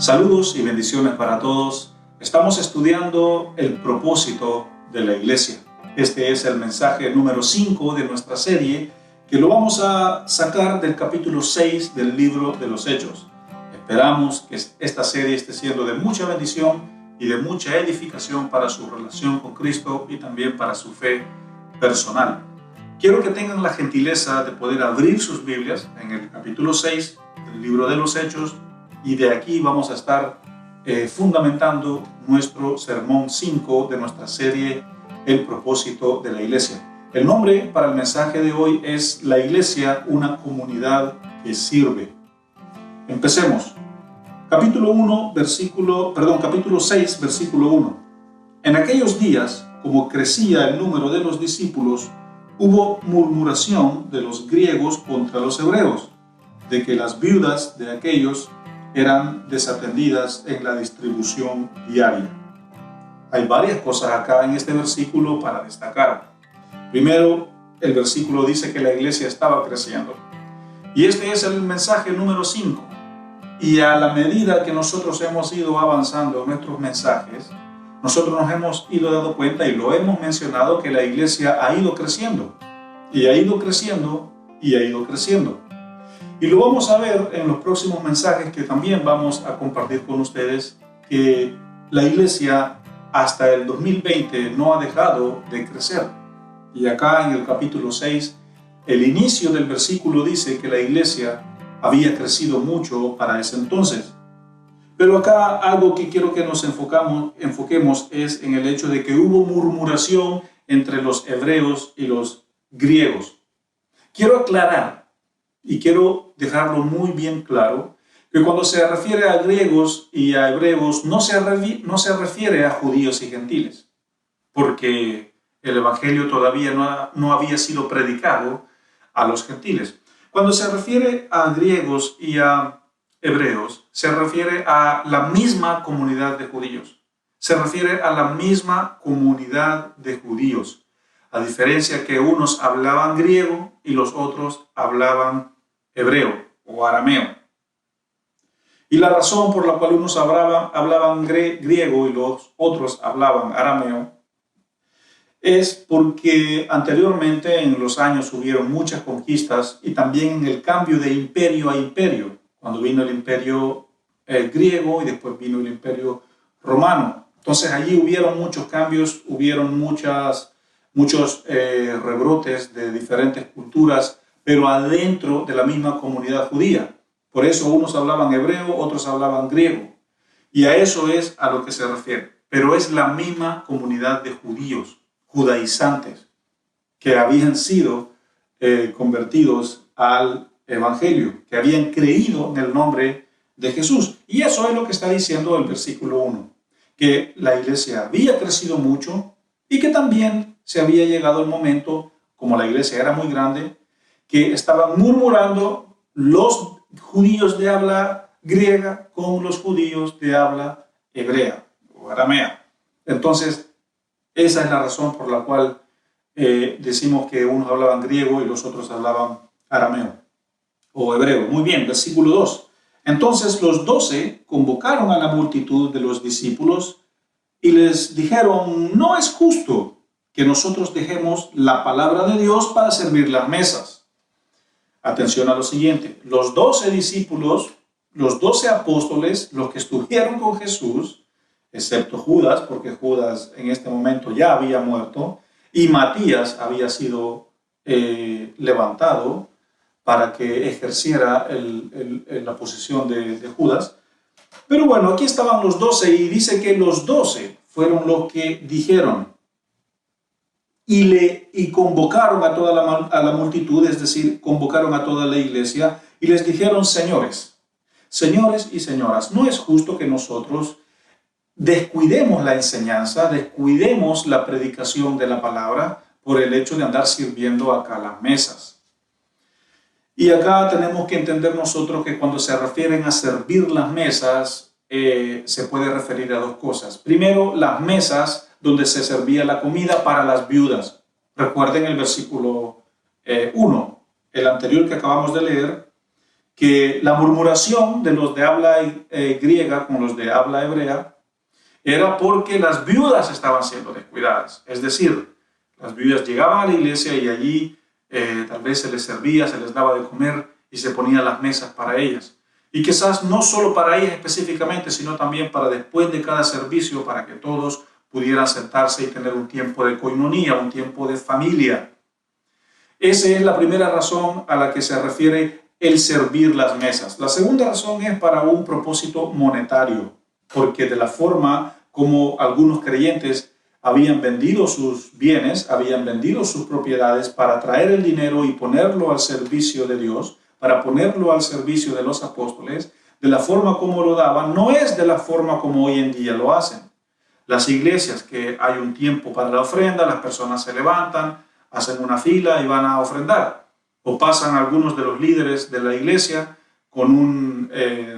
Saludos y bendiciones para todos. Estamos estudiando el propósito de la iglesia. Este es el mensaje número 5 de nuestra serie, que lo vamos a sacar del capítulo 6 del libro de los Hechos. Esperamos que esta serie esté siendo de mucha bendición y de mucha edificación para su relación con Cristo y también para su fe personal. Quiero que tengan la gentileza de poder abrir sus Biblias en el capítulo 6 del libro de los Hechos, y de aquí vamos a estar fundamentando nuestro sermón 5 de nuestra serie El propósito de la iglesia. El nombre para el mensaje de hoy es La iglesia, una comunidad que sirve. Empecemos. Capítulo 6, versículo 1. En aquellos días, como crecía el número de los discípulos, hubo murmuración de los griegos contra los hebreos, de que las viudas de aquellos eran desatendidas en la distribución diaria. Hay varias cosas acá en este versículo para destacar. Primero, el versículo dice que la iglesia estaba creciendo. Y este es el mensaje número 5. Y a la medida que nosotros hemos ido avanzando en nuestros mensajes, nosotros nos hemos ido dando cuenta y lo hemos mencionado, que la iglesia ha ido creciendo. Y ha ido creciendo y ha ido creciendo. Y lo vamos a ver en los próximos mensajes que también vamos a compartir con ustedes, que la iglesia hasta el 2020 no ha dejado de crecer. Y acá en el capítulo 6, el inicio del versículo dice que la iglesia había crecido mucho para ese entonces. Pero acá algo que quiero que nos enfoquemos es en el hecho de que hubo murmuración entre los hebreos y los griegos. Quiero aclarar y quiero dejarlo muy bien claro, que cuando se refiere a griegos y a hebreos no se refiere a judíos y gentiles, porque el evangelio todavía no había sido predicado a los gentiles. Cuando se refiere a griegos y a hebreos, se refiere a la misma comunidad de judíos, se refiere a la misma comunidad de judíos, a diferencia que unos hablaban griego y los otros hablaban hebreo o arameo. Y la razón por la cual unos hablaban griego y los otros hablaban arameo es porque anteriormente en los años hubieron muchas conquistas y también en el cambio de imperio a imperio, cuando vino el imperio griego y después vino el imperio romano. Entonces allí hubieron muchos cambios, hubieron muchos rebrotes de diferentes culturas, pero adentro de la misma comunidad judía. Por eso unos hablaban hebreo, otros hablaban griego. Y a eso es a lo que se refiere. Pero es la misma comunidad de judíos, judaizantes, que habían sido convertidos al evangelio, que habían creído en el nombre de Jesús. Y eso es lo que está diciendo el versículo 1, que la iglesia había crecido mucho y que también se había llegado el momento, como la iglesia era muy grande, que estaban murmurando los judíos de habla griega con los judíos de habla hebrea o aramea. Entonces, esa es la razón por la cual decimos que unos hablaban griego y los otros hablaban arameo o hebreo. Muy bien, versículo 2. Entonces los 12 convocaron a la multitud de los discípulos y les dijeron: no es justo que nosotros dejemos la palabra de Dios para servir las mesas. Atención a lo siguiente: los 12 discípulos, los 12 apóstoles, los que estuvieron con Jesús, excepto Judas, porque Judas en este momento ya había muerto, y Matías había sido levantado para que ejerciera la posición de Judas. Pero bueno, aquí estaban los 12 y dice que los 12 fueron los que dijeron y convocaron a toda la multitud, es decir, convocaron a toda la iglesia y les dijeron: señores y señoras, no es justo que nosotros descuidemos la enseñanza, descuidemos la predicación de la palabra por el hecho de andar sirviendo acá las mesas. Y acá tenemos que entender nosotros que cuando se refieren a servir las mesas, se puede referir a dos cosas. Primero, las mesas donde se servía la comida para las viudas. Recuerden el versículo 1, el anterior que acabamos de leer, que la murmuración de los de habla griega con los de habla hebrea era porque las viudas estaban siendo descuidadas. Es decir, las viudas llegaban a la iglesia y allí tal vez se les servía, se les daba de comer y se ponían las mesas para ellas. Y quizás no solo para ellas específicamente, sino también para después de cada servicio, para que todos pudieran sentarse y tener un tiempo de coinonía, un tiempo de familia. Esa es la primera razón a la que se refiere el servir las mesas. La segunda razón es para un propósito monetario, porque de la forma como algunos creyentes habían vendido sus bienes, habían vendido sus propiedades para traer el dinero y ponerlo al servicio de Dios, para ponerlo al servicio de los apóstoles, de la forma como lo daban, no es de la forma como hoy en día lo hacen. Las iglesias, que hay un tiempo para la ofrenda, las personas se levantan, hacen una fila y van a ofrendar. O pasan algunos de los líderes de la iglesia con un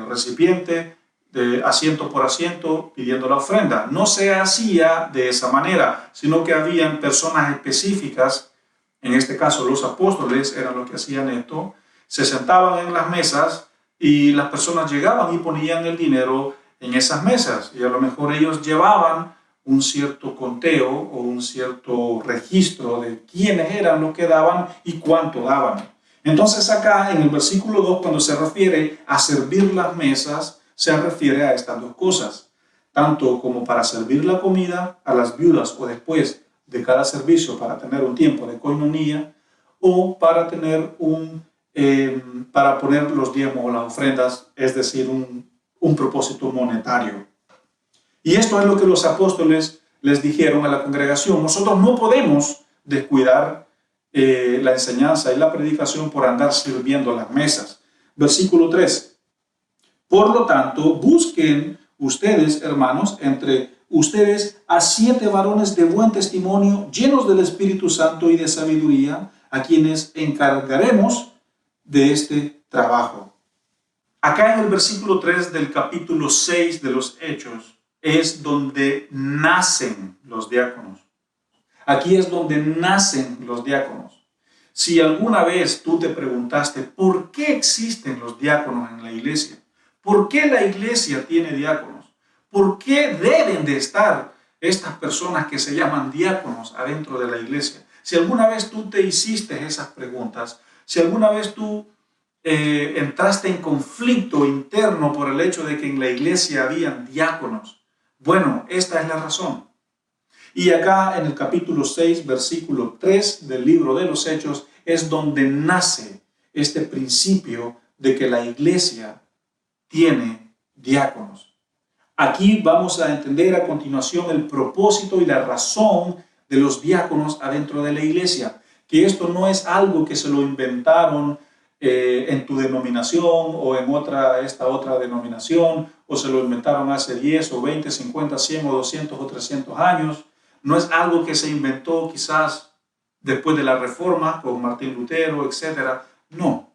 recipiente de asiento por asiento pidiendo la ofrenda. No se hacía de esa manera, sino que habían personas específicas, en este caso los apóstoles eran los que hacían esto, se sentaban en las mesas y las personas llegaban y ponían el dinero en esas mesas, y a lo mejor ellos llevaban un cierto conteo o un cierto registro de quiénes eran los que daban y cuánto daban. Entonces acá en el versículo 2, cuando se refiere a servir las mesas, se refiere a estas dos cosas, tanto como para servir la comida a las viudas o después de cada servicio para tener un tiempo de coinonía, o para tener para poner los diezmos o las ofrendas, es decir, un propósito monetario. Y esto es lo que los apóstoles les dijeron a la congregación: nosotros no podemos descuidar la enseñanza y la predicación por andar sirviendo las mesas. Versículo 3. Por lo tanto, busquen ustedes, hermanos, entre ustedes a 7 varones de buen testimonio, llenos del Espíritu Santo y de sabiduría, a quienes encargaremos de este trabajo. Acá en el versículo 3 del capítulo 6 de los Hechos es donde nacen los diáconos. Aquí es donde nacen los diáconos. Si alguna vez tú te preguntaste por qué existen los diáconos en la iglesia, por qué la iglesia tiene diáconos, por qué deben de estar estas personas que se llaman diáconos adentro de la iglesia, si alguna vez tú te hiciste esas preguntas, si alguna vez tú entraste en conflicto interno por el hecho de que en la iglesia habían diáconos, bueno, esta es la razón. Y acá en el capítulo 6, versículo 3 del libro de los Hechos es donde nace este principio de que la iglesia tiene diáconos. Aquí vamos a entender a continuación el propósito y la razón de los diáconos adentro de la iglesia, que esto no es algo que se lo inventaron en tu denominación o en esta otra denominación, o se lo inventaron hace 10 o 20, 50, 100 o 200 o 300 años. No es algo que se inventó quizás después de la Reforma con Martín Lutero, etc. No.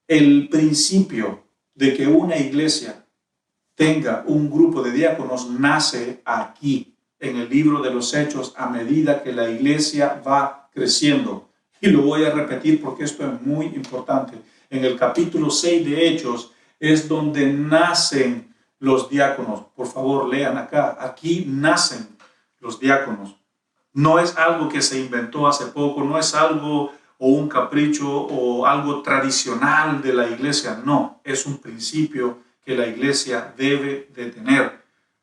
El principio de que una iglesia tenga un grupo de diáconos nace aquí, en el libro de los Hechos, a medida que la iglesia va creciendo. Y lo voy a repetir porque esto es muy importante. En el capítulo 6 de Hechos es donde nacen los diáconos. Por favor, lean acá. Aquí nacen los diáconos. No es algo que se inventó hace poco, no es algo o un capricho o algo tradicional de la iglesia. No, es un principio que la iglesia debe de tener.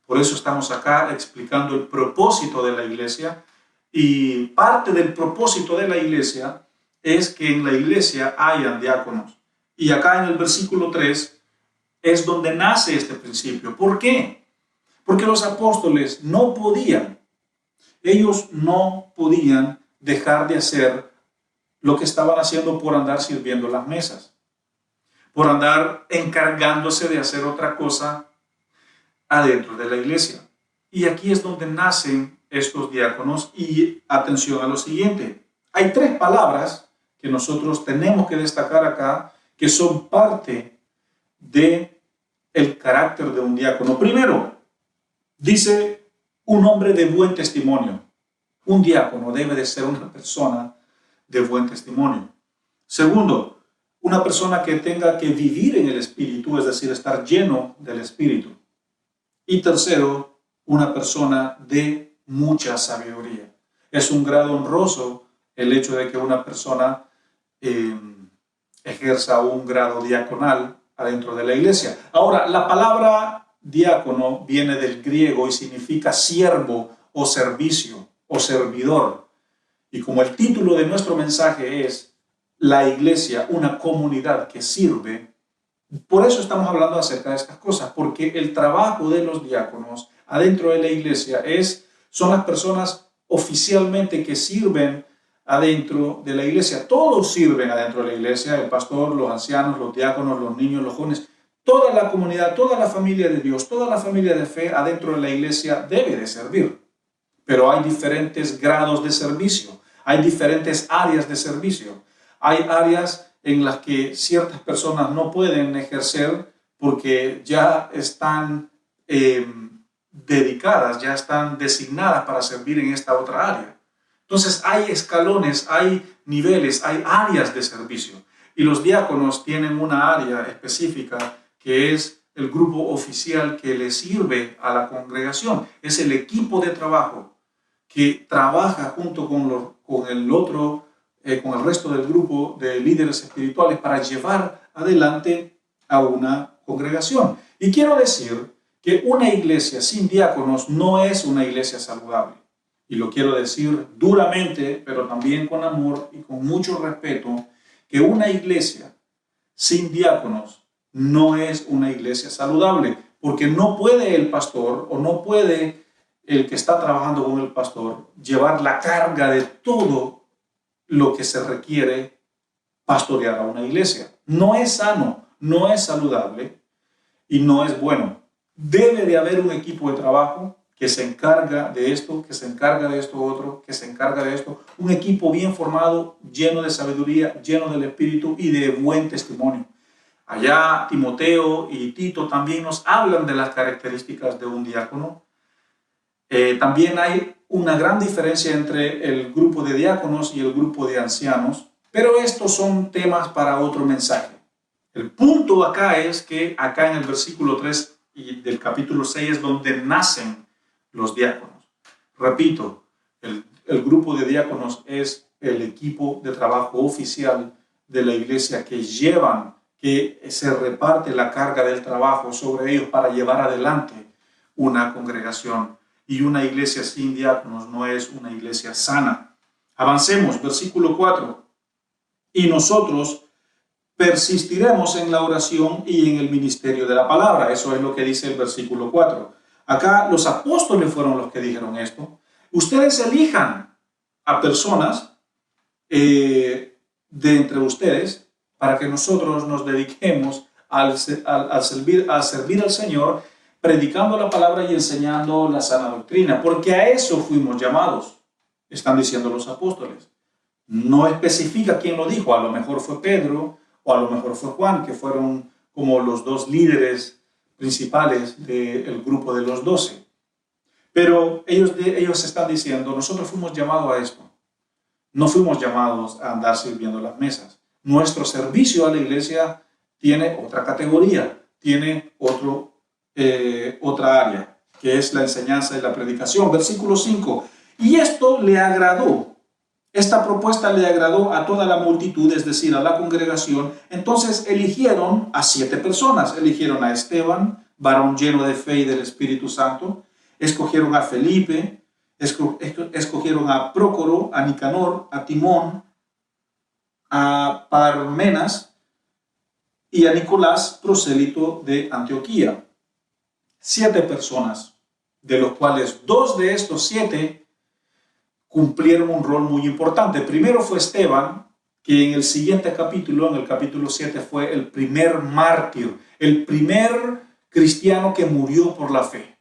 Por eso estamos acá explicando el propósito de la iglesia. Y parte del propósito de la iglesia es que en la iglesia hayan diáconos. Y acá en el versículo 3 es donde nace este principio. ¿Por qué? Porque los apóstoles no podían, ellos no podían dejar de hacer lo que estaban haciendo por andar sirviendo las mesas, por andar encargándose de hacer otra cosa adentro de la iglesia. Y aquí es donde nacen estos diáconos. Y atención a lo siguiente, hay 3 palabras que nosotros tenemos que destacar acá que son parte de el carácter de un diácono. Primero, dice un hombre de buen testimonio. Un diácono debe de ser una persona de buen testimonio. Segundo, una persona que tenga que vivir en el Espíritu, es decir, estar lleno del Espíritu. Y tercero, una persona de mucha sabiduría. Es un grado honroso el hecho de que una persona ejerza un grado diaconal adentro de la iglesia. Ahora, la palabra diácono viene del griego y significa siervo o servicio o servidor. Y como el título de nuestro mensaje es la iglesia, una comunidad que sirve, por eso estamos hablando acerca de estas cosas, porque el trabajo de los diáconos adentro de la iglesia son las personas oficialmente que sirven adentro de la iglesia. Todos sirven adentro de la iglesia, el pastor, los ancianos, los diáconos, los niños, los jóvenes, toda la comunidad, toda la familia de Dios, toda la familia de fe adentro de la iglesia debe de servir. Pero hay diferentes grados de servicio, hay diferentes áreas de servicio. Hay áreas en las que ciertas personas no pueden ejercer porque ya están dedicadas, ya están designadas para servir en esta otra área. Entonces hay escalones, hay niveles, hay áreas de servicio. Y los diáconos tienen una área específica que es el grupo oficial que le sirve a la congregación. Es el equipo de trabajo que trabaja junto con el resto del grupo de líderes espirituales para llevar adelante a una congregación. Y quiero decir que una iglesia sin diáconos no es una iglesia saludable. Y lo quiero decir duramente, pero también con amor y con mucho respeto, que una iglesia sin diáconos no es una iglesia saludable, porque no puede el pastor o no puede el que está trabajando con el pastor llevar la carga de todo lo que se requiere pastorear a una iglesia. No es sano, no es saludable y no es bueno. Debe de haber un equipo de trabajo que se encarga de esto, que se encarga de esto otro, que se encarga de esto. Un equipo bien formado, lleno de sabiduría, lleno del Espíritu y de buen testimonio. Allá Timoteo y Tito también nos hablan de las características de un diácono. También hay una gran diferencia entre el grupo de diáconos y el grupo de ancianos, pero estos son temas para otro mensaje. El punto acá es que acá en el versículo 3 y del capítulo 6 es donde nacen los diáconos. Repito, el grupo de diáconos es el equipo de trabajo oficial de la iglesia que se reparte la carga del trabajo sobre ellos para llevar adelante una congregación. Y una iglesia sin diáconos no es una iglesia sana. Avancemos, versículo 4. Y nosotros persistiremos en la oración y en el ministerio de la palabra. Eso es lo que dice el versículo 4. Acá los apóstoles fueron los que dijeron esto. Ustedes elijan a personas de entre ustedes para que nosotros nos dediquemos a servir al Señor, predicando la palabra y enseñando la sana doctrina, porque a eso fuimos llamados, están diciendo los apóstoles. No especifica quién lo dijo, a lo mejor fue Pedro o a lo mejor fue Juan, que fueron como los dos líderes principales del grupo de los 12. Pero ellos están diciendo, nosotros fuimos llamados a esto. No fuimos llamados a andar sirviendo las mesas. Nuestro servicio a la iglesia tiene otra categoría, tiene otra área, que es la enseñanza y la predicación. Versículo 5. Y esto le agradó. Esta propuesta le agradó a toda la multitud, es decir, a la congregación. Entonces eligieron a 7 personas. Eligieron a Esteban, varón lleno de fe y del Espíritu Santo. Escogieron a Felipe, escogieron a Prócoro, a Nicanor, a Timón, a Parmenas y a Nicolás, prosélito de Antioquía. 7 personas, de los cuales 2 de estos 7 cumplieron un rol muy importante. Primero fue Esteban, que en el siguiente capítulo, en el capítulo 7, fue el primer mártir, el primer cristiano que murió por la fe,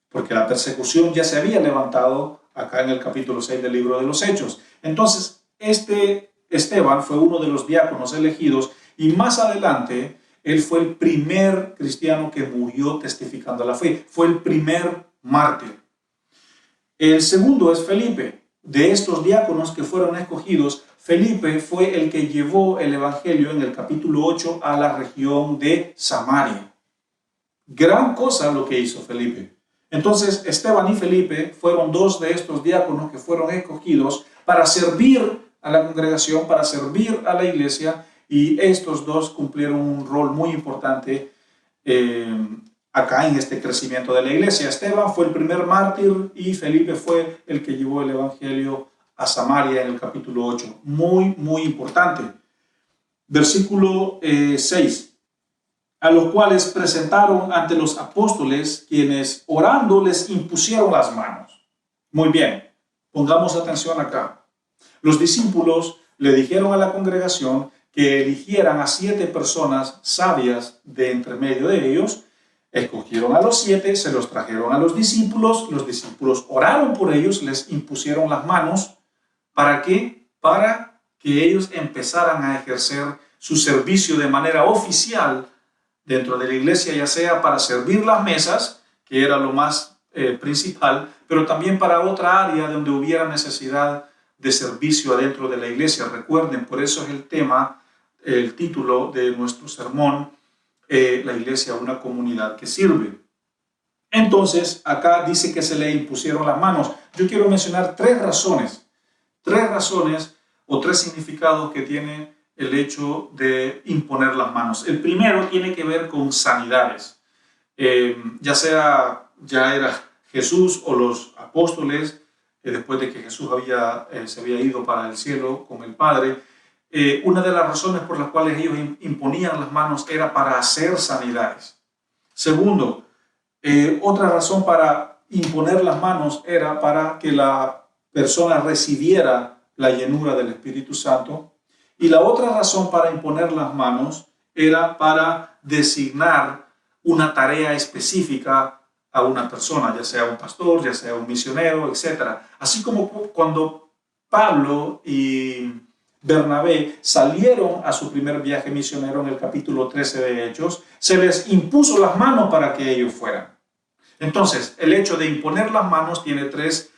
porque la persecución ya se había levantado acá en el capítulo 6 del libro de los Hechos. Entonces, este Esteban fue uno de los diáconos elegidos y más adelante él fue el primer cristiano que murió testificando la fe, fue el primer mártir. El segundo es Felipe. De estos diáconos que fueron escogidos, Felipe fue el que llevó el evangelio en el capítulo 8 a la región de Samaria. Gran cosa lo que hizo Felipe. Entonces, Esteban y Felipe fueron dos de estos diáconos que fueron escogidos para servir a la congregación, para servir a la iglesia, y estos dos cumplieron un rol muy importante acá en este crecimiento de la iglesia. Esteban fue el primer mártir y Felipe fue el que llevó el evangelio a Samaria en el capítulo 8. Muy, muy importante. Versículo 6. A los cuales presentaron ante los apóstoles, quienes orando les impusieron las manos. Muy bien, pongamos atención acá. Los discípulos le dijeron a la congregación que eligieran a 7 personas sabias de entre medio de ellos. Escogieron a los 7, se los trajeron a los discípulos oraron por ellos, les impusieron las manos. ¿Para qué? Para que ellos empezaran a ejercer su servicio de manera oficial dentro de la iglesia, ya sea para servir las mesas, que era lo más principal, pero también para otra área donde hubiera necesidad de servicio adentro de la iglesia. Recuerden, por eso es el tema, el título de nuestro sermón, la iglesia, una comunidad que sirve. Entonces, acá dice que se le impusieron las manos. Yo quiero mencionar 3 razones o 3 significados que tiene el hecho de imponer las manos. El primero tiene que ver con sanidades. Ya era Jesús o los apóstoles, después de que Jesús se había ido para el cielo con el Padre, una de las razones por las cuales ellos imponían las manos era para hacer sanidades. Segundo, otra razón para imponer las manos era para que la persona recibiera la llenura del Espíritu Santo. Y la otra razón para imponer las manos era para designar una tarea específica a una persona, ya sea un pastor, ya sea un misionero, etc. Así como cuando Pablo y Bernabé salieron a su primer viaje misionero en el capítulo 13 de Hechos, se les impuso las manos para que ellos fueran. Entonces, el hecho de imponer las manos tiene 3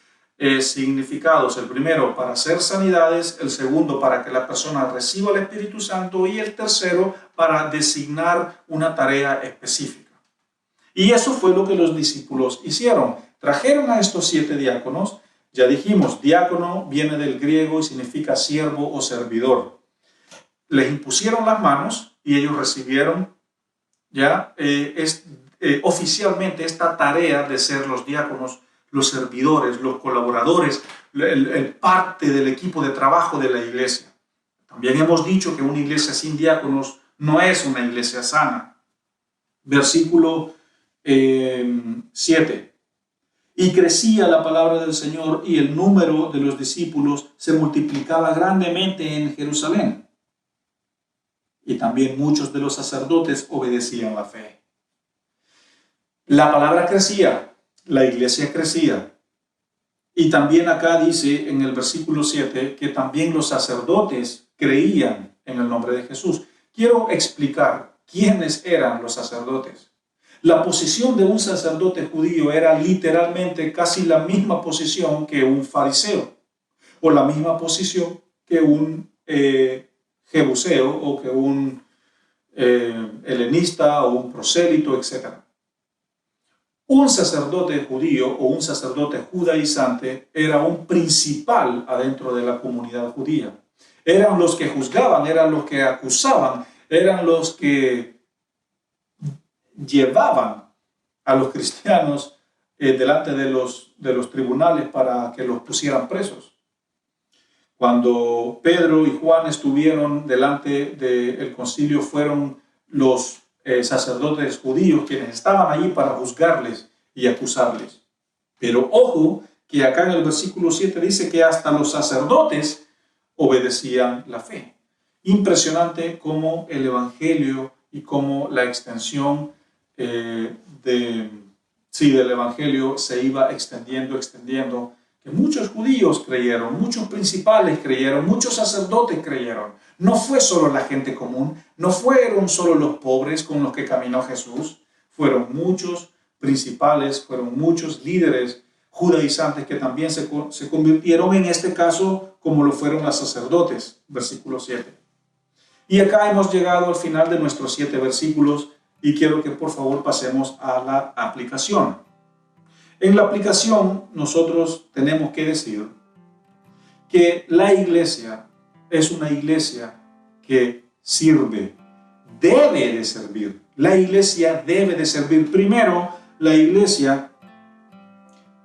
significados. El primero, para hacer sanidades; el segundo, para que la persona reciba el Espíritu Santo; y el tercero, para designar una tarea específica. Y eso fue lo que los discípulos hicieron. Trajeron a estos 7 diáconos. Ya dijimos, diácono viene del griego y significa siervo o servidor. Les impusieron las manos y ellos recibieron oficialmente esta tarea de ser los diáconos, los servidores, los colaboradores, el parte del equipo de trabajo de la iglesia. También hemos dicho que una iglesia sin diáconos no es una iglesia sana. Versículo 7. Y crecía la palabra del Señor y el número de los discípulos se multiplicaba grandemente en Jerusalén. Y también muchos de los sacerdotes obedecían la fe. La palabra crecía. La iglesia crecía. Y también acá dice en el versículo 7 que también los sacerdotes creían en el nombre de Jesús. Quiero explicar quiénes eran los sacerdotes. La posición de un sacerdote judío era literalmente casi la misma posición que un fariseo, o la misma posición que un jebuseo, o que un helenista, o un prosélito, etc. Un sacerdote judío o un sacerdote judaizante era un principal adentro de la comunidad judía. Eran los que juzgaban, eran los que acusaban, eran los que llevaban a los cristianos delante de los tribunales para que los pusieran presos. Cuando Pedro y Juan estuvieron delante del concilio, fueron los sacerdotes judíos quienes estaban allí para juzgarles y acusarles. Pero ojo, que acá en el versículo 7 dice que hasta los sacerdotes obedecían la fe. Impresionante cómo el evangelio y cómo la extensión del evangelio se iba extendiendo, que muchos judíos creyeron, muchos principales creyeron, muchos sacerdotes creyeron. No fue solo la gente común, no fueron solo los pobres con los que caminó Jesús, fueron muchos principales, fueron muchos líderes judaizantes que también se convirtieron, en este caso, como lo fueron los sacerdotes, versículo 7. Y acá hemos llegado al final de nuestros 7 versículos y quiero que por favor pasemos a la aplicación. En la aplicación nosotros tenemos que decir que la iglesia es una iglesia que sirve, debe de servir. La iglesia debe de servir. Primero, la iglesia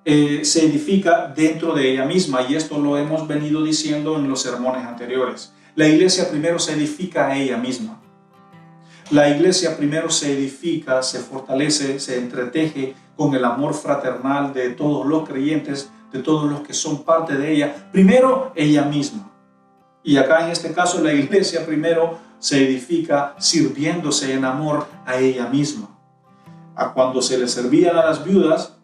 se edifica dentro de ella misma, y esto lo hemos venido diciendo en los sermones anteriores. La iglesia primero se edifica a ella misma. La iglesia primero se edifica, se fortalece, se entreteje con el amor fraternal de todos los creyentes, de todos los que son parte de ella. Primero ella misma. Y acá en este caso la iglesia primero se edifica sirviéndose en amor a ella misma. Cuando se le servían a las viudas,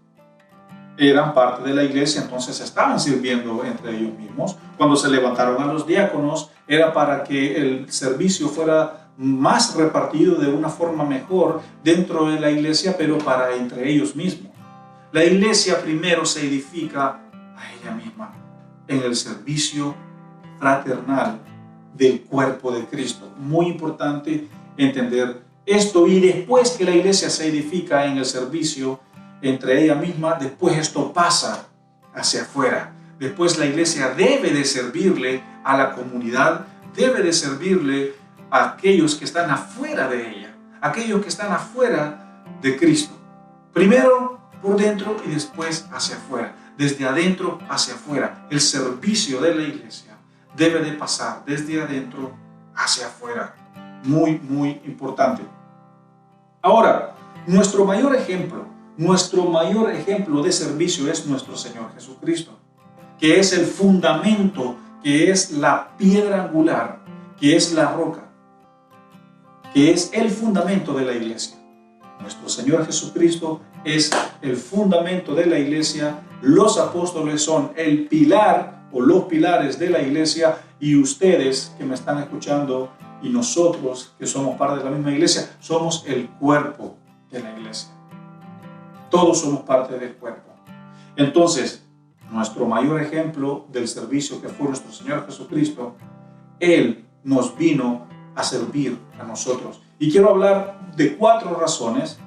eran parte de la iglesia, entonces estaban sirviendo entre ellos mismos. Cuando se levantaron a los diáconos, era para que el servicio fuera más repartido de una forma mejor dentro de la iglesia, pero para entre ellos mismos. La iglesia primero se edifica a ella misma en el servicio fraternal del cuerpo de Cristo. Muy importante entender esto, y después que la iglesia se edifica en el servicio entre ella misma, después esto pasa hacia afuera. Después la iglesia debe de servirle a la comunidad, debe de servirle a aquellos que están afuera de ella, aquellos que están afuera de Cristo. Primero por dentro y después hacia afuera, desde adentro hacia afuera. El servicio de la iglesia debe de pasar desde adentro hacia afuera. Muy, muy importante. Ahora, nuestro mayor ejemplo de servicio es nuestro Señor Jesucristo, que es el fundamento, que es la piedra angular, que es la roca, que es el fundamento de la iglesia. Nuestro Señor Jesucristo es el fundamento de la iglesia. Los apóstoles son el pilar o los pilares de la iglesia, y ustedes que me están escuchando y nosotros que somos parte de la misma iglesia, somos el cuerpo de la iglesia. Todos somos parte del cuerpo. Entonces, nuestro mayor ejemplo del servicio, que fue nuestro Señor Jesucristo, Él nos vino a servir a nosotros. Y quiero hablar de 4 razones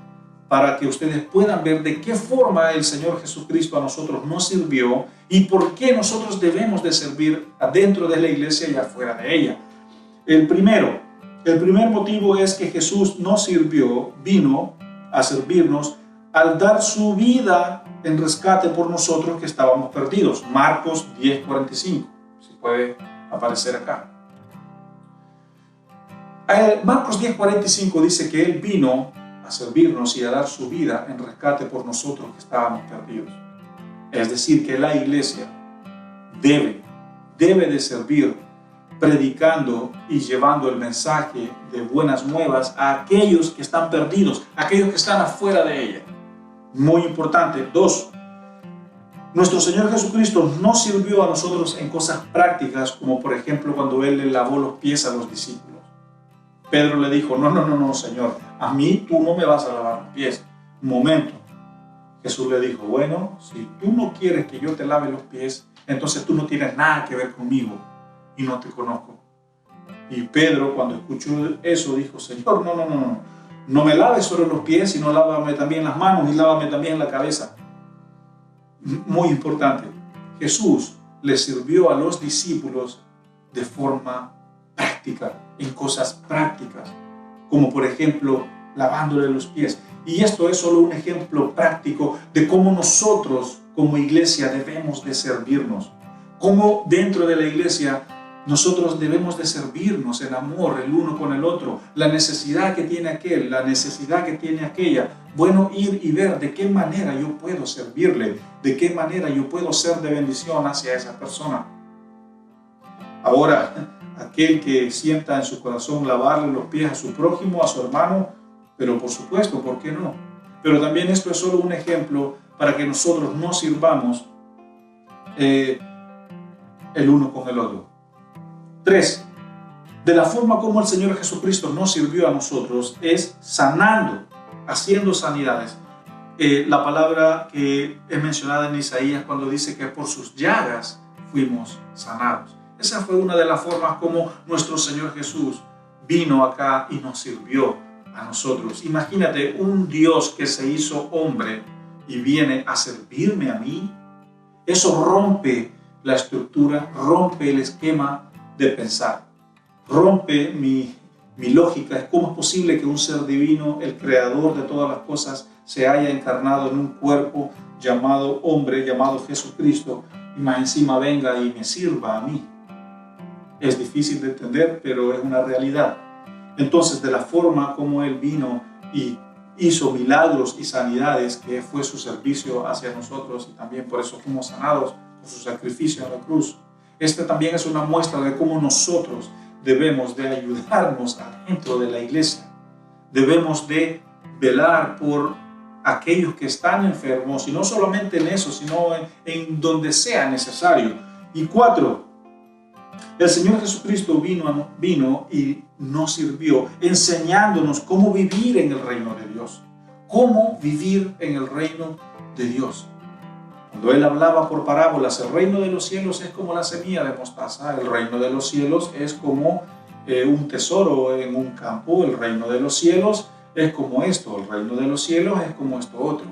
para que ustedes puedan ver de qué forma el Señor Jesucristo a nosotros nos sirvió y por qué nosotros debemos de servir adentro de la iglesia y afuera de ella. El primer motivo es que Jesús nos sirvió, vino a servirnos al dar su vida en rescate por nosotros que estábamos perdidos. Marcos 10:45, si puede aparecer acá. Marcos 10:45 dice que Él vino a servirnos y a dar su vida en rescate por nosotros que estábamos perdidos. Es decir, que la iglesia debe de servir predicando y llevando el mensaje de buenas nuevas a aquellos que están perdidos, a aquellos que están afuera de ella. Muy importante. 2. Nuestro Señor Jesucristo nos sirvió a nosotros en cosas prácticas, como por ejemplo cuando Él le lavó los pies a los discípulos. Pedro le dijo, no, Señor, a mí tú no me vas a lavar los pies. Un momento. Jesús le dijo, bueno, si tú no quieres que yo te lave los pies, entonces tú no tienes nada que ver conmigo y no te conozco. Y Pedro, cuando escuchó eso, dijo, Señor, no me laves solo los pies, sino lávame también las manos y lávame también la cabeza. Muy importante. Jesús le sirvió a los discípulos de forma práctica, en cosas prácticas, como por ejemplo lavándole los pies. Y esto es solo un ejemplo práctico de cómo nosotros como iglesia debemos de servirnos, cómo dentro de la iglesia nosotros debemos de servirnos en amor el uno con el otro, la necesidad que tiene aquel, la necesidad que tiene aquella. Bueno, ir y ver de qué manera yo puedo servirle, de qué manera yo puedo ser de bendición hacia esa persona. Ahora, aquel que sienta en su corazón lavarle los pies a su prójimo, a su hermano, pero por supuesto, ¿por qué no? Pero también esto es solo un ejemplo para que nosotros nos sirvamos el uno con el otro. 3. De la forma como el Señor Jesucristo nos sirvió a nosotros es sanando, haciendo sanidades. La palabra que es mencionada en Isaías cuando dice que por sus llagas fuimos sanados. Esa fue una de las formas como nuestro Señor Jesús vino acá y nos sirvió a nosotros. Imagínate un Dios que se hizo hombre y viene a servirme a mí. Eso rompe la estructura, rompe el esquema de pensar, rompe mi lógica. ¿Cómo es posible que un ser divino, el creador de todas las cosas, se haya encarnado en un cuerpo llamado hombre, llamado Jesucristo, y más encima venga y me sirva a mí? Es difícil de entender, pero es una realidad. Entonces, de la forma como Él vino y hizo milagros y sanidades, que fue su servicio hacia nosotros, y también por eso fuimos sanados por su sacrificio en la cruz. Esta también es una muestra de cómo nosotros debemos de ayudarnos adentro de la iglesia. Debemos de velar por aquellos que están enfermos, y no solamente en eso, sino en donde sea necesario. Y 4, el Señor Jesucristo vino y nos sirvió enseñándonos cómo vivir en el reino de Dios. Cómo vivir en el reino de Dios. Cuando Él hablaba por parábolas, el reino de los cielos es como la semilla de mostaza, el reino de los cielos es como un tesoro en un campo, el reino de los cielos es como esto, el reino de los cielos es como esto otro.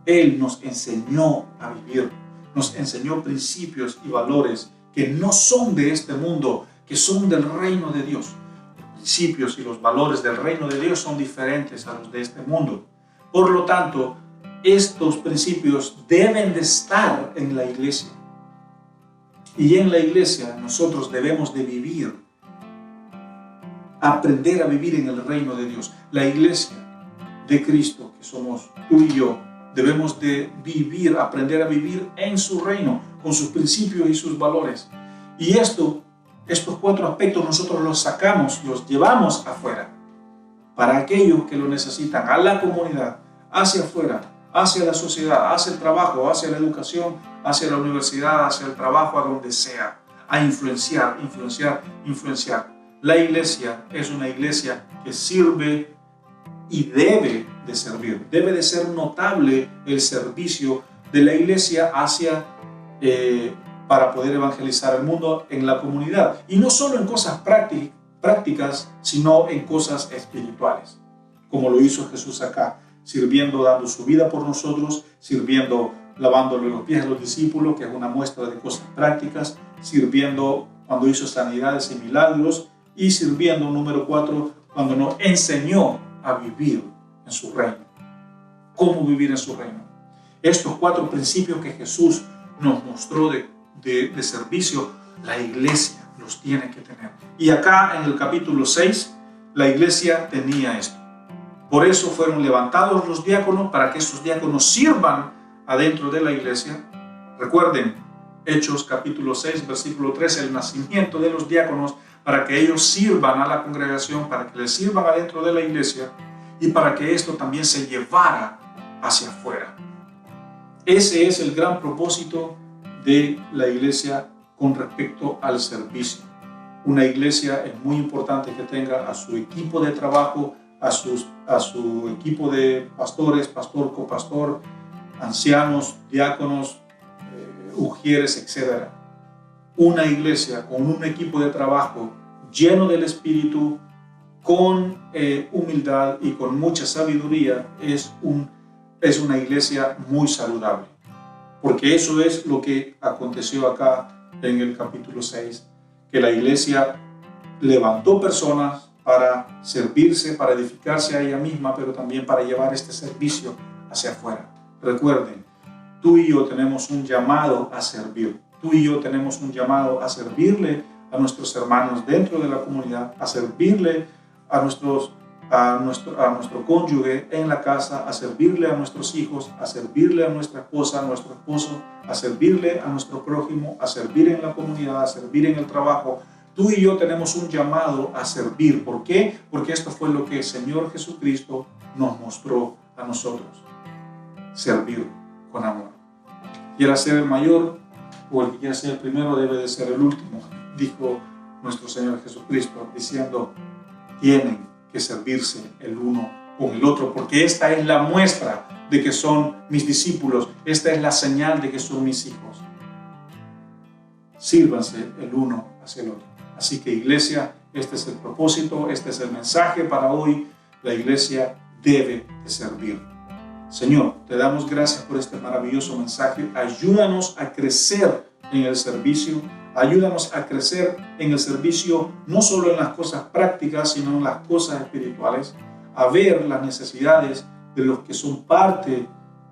Él nos enseñó a vivir, nos enseñó principios y valores que no son de este mundo, que son del reino de Dios. Los principios y los valores del reino de Dios son diferentes a los de este mundo. Por lo tanto, estos principios deben de estar en la iglesia. Y en la iglesia nosotros debemos de vivir, aprender a vivir en el reino de Dios. La iglesia de Cristo, que somos tú y yo, debemos de vivir, aprender a vivir en su reino, con sus principios y sus valores. Y estos 4 aspectos nosotros los sacamos, los llevamos afuera, para aquellos que lo necesitan, a la comunidad, hacia afuera, hacia la sociedad, hacia el trabajo, hacia la educación, hacia la universidad, hacia el trabajo, a donde sea, a influenciar. La iglesia es una iglesia que sirve y debe de servir. Debe de ser notable el servicio de la iglesia para poder evangelizar el mundo en la comunidad. Y no solo en cosas prácticas, sino en cosas espirituales. Como lo hizo Jesús acá, sirviendo, dando su vida por nosotros, sirviendo, lavándole los pies a los discípulos, que es una muestra de cosas prácticas, sirviendo cuando hizo sanidades y milagros, y sirviendo, número 4, cuando nos enseñó a vivir en su reino. ¿Cómo vivir en su reino? Estos 4 principios que Jesús nos mostró de servicio, la iglesia los tiene que tener. Y acá en el capítulo 6, la iglesia tenía esto. Por eso fueron levantados los diáconos, para que estos diáconos sirvan adentro de la iglesia. Recuerden, Hechos capítulo 6, versículo 13, el nacimiento de los diáconos, para que ellos sirvan a la congregación, para que les sirvan adentro de la iglesia y para que esto también se llevara hacia afuera. Ese es el gran propósito de la iglesia con respecto al servicio. Una iglesia es muy importante que tenga a su equipo de trabajo, a su equipo de pastores, pastor, copastor, ancianos, diáconos, ujieres, etc. Una iglesia con un equipo de trabajo lleno del Espíritu, con humildad y con mucha sabiduría, es una iglesia muy saludable. Porque eso es lo que aconteció acá en el capítulo 6, que la iglesia levantó personas para servirse, para edificarse a ella misma, pero también para llevar este servicio hacia afuera. Recuerden, tú y yo tenemos un llamado a servir. Tú y yo tenemos un llamado a servirle a nuestros hermanos dentro de la comunidad, a servirle a nuestro cónyuge en la casa, a servirle a nuestros hijos, a servirle a nuestra esposa, a nuestro esposo, a servirle a nuestro prójimo, a servir en la comunidad, a servir en el trabajo. Tú y yo tenemos un llamado a servir. ¿Por qué? Porque esto fue lo que el Señor Jesucristo nos mostró a nosotros. Servir con amor. Quiera ser el mayor o el que quiera ser el primero debe de ser el último, dijo nuestro Señor Jesucristo, diciendo, tienen que servirse el uno con el otro, porque esta es la muestra de que son mis discípulos, esta es la señal de que son mis hijos. sírvanse el uno hacia el otro. Así que iglesia, este es el propósito, este es el mensaje para hoy. La iglesia debe de servir. Señor, te damos gracias por este maravilloso mensaje. Ayúdanos a crecer en el servicio. Ayúdanos a crecer en el servicio, no solo en las cosas prácticas, sino en las cosas espirituales. A ver las necesidades de los que son parte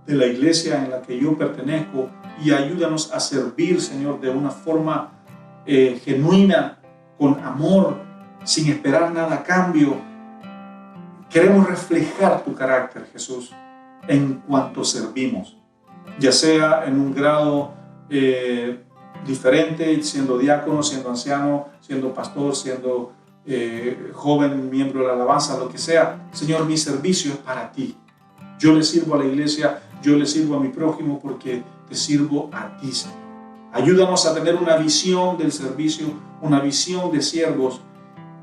de la iglesia en la que yo pertenezco. Y ayúdanos a servir, Señor, de una forma genuina, con amor, sin esperar nada a cambio. Queremos reflejar tu carácter, Jesús, en cuanto servimos, ya sea en un grado diferente, siendo diácono, siendo anciano, siendo pastor, siendo joven, miembro de la alabanza, lo que sea. Señor, mi servicio es para ti. Yo le sirvo a la iglesia, yo le sirvo a mi prójimo porque te sirvo a ti, Señor. Ayúdanos a tener una visión del servicio, una visión de siervos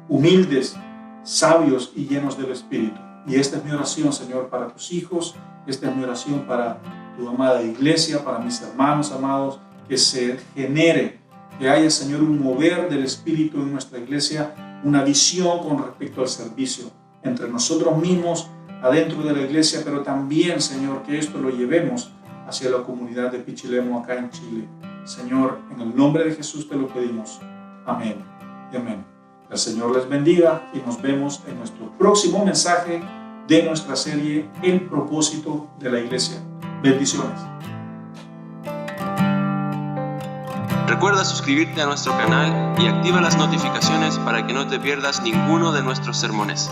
humildes, sabios y llenos del Espíritu. Y esta es mi oración, Señor, para tus hijos. Esta es mi oración para tu amada iglesia, para mis hermanos amados, que se genere, que haya, Señor, un mover del Espíritu en nuestra iglesia, una visión con respecto al servicio entre nosotros mismos, adentro de la iglesia, pero también, Señor, que esto lo llevemos hacia la comunidad de Pichilemu acá en Chile. Señor, en el nombre de Jesús te lo pedimos. Amén y amén. El Señor les bendiga y nos vemos en nuestro próximo mensaje de nuestra serie El propósito de la iglesia. Bendiciones. Recuerda suscribirte a nuestro canal y activa las notificaciones para que no te pierdas ninguno de nuestros sermones.